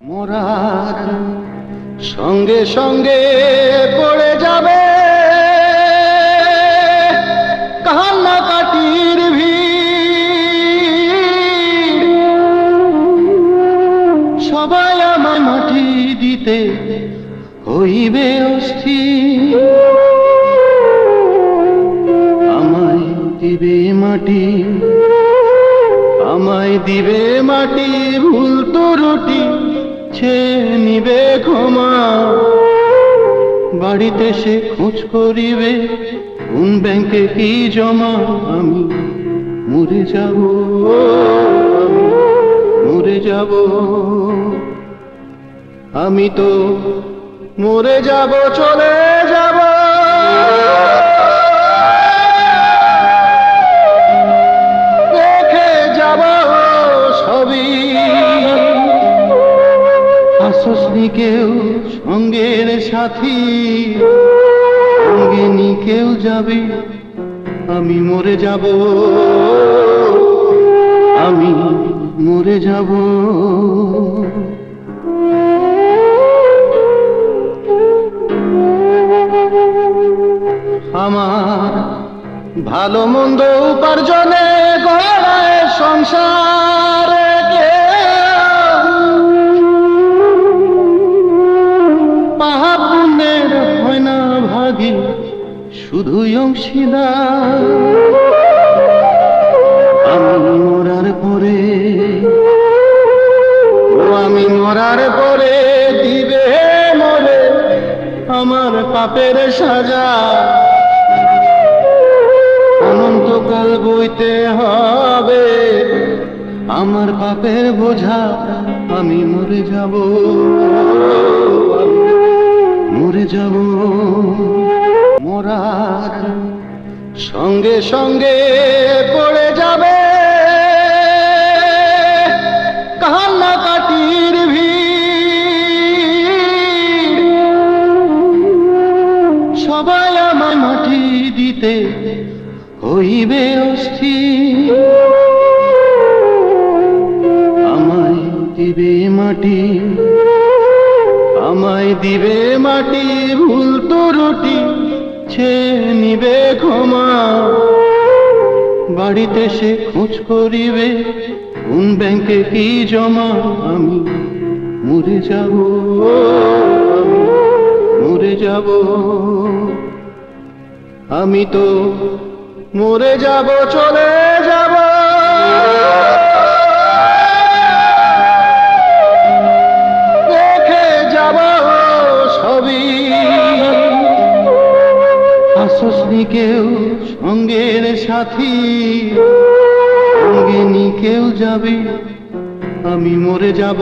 মরার সঙ্গে সঙ্গে পড়ে যাবে কান্নাকাটির ভিড়। সবাই আমায় মাটি দিতে হইবে অস্থির। আমায় দিবে মাটি, আমায় দিবে মাটি, ভুল ত্রুটি ছেয়ে নিবে ক্ষমা। বাড়িতে সে খোঁজ করিবে কোন ব্যাংকে কি জমা। আমি মরে যাব, মরে যাব, আমি তো মরে যাব, চলে যাব। রেখে যাব সবই, আসসনি কেউ সঙ্গের সাথী, সঙ্গে নি কেউ যাবে। আমি মরে যাব, আমি মরে যাব। আমার ভালো মন্দ উপার্জনে গড়ায় সংসার, পাপ পুণ্যের হয় না ভাগী, শুধুই অংশীদার। আমি মরার পরে, আমি মরার পরে দিবে মরে আমার পাপের সাজা। অনন্তকাল বইতে হবে আমার পাপের বোঝা। আমি মরে যাব, মরে যাব। মরার সঙ্গে সঙ্গে পড়ে যাবে কান্নাকাটির ভিড়। সবাই আমায় মাটি দিতে হইবে অস্থির। আমায় দিবে মাটি, আমায় দিবে মাটি, ভুল ত্রুটি ছেয়ে নিবে ক্ষমা। বাড়িতে সে খোঁজ করিবে কোন ব্যাংকে কি জমা। আমি মরে যাব, মরে যাব, আমি তো মরে যাব, চলে যাব। রেখে যাব সবই, আসসনি কেউ সঙ্গের সাথী, সঙ্গে নি কেউ যাবে। আমি মরে যাব।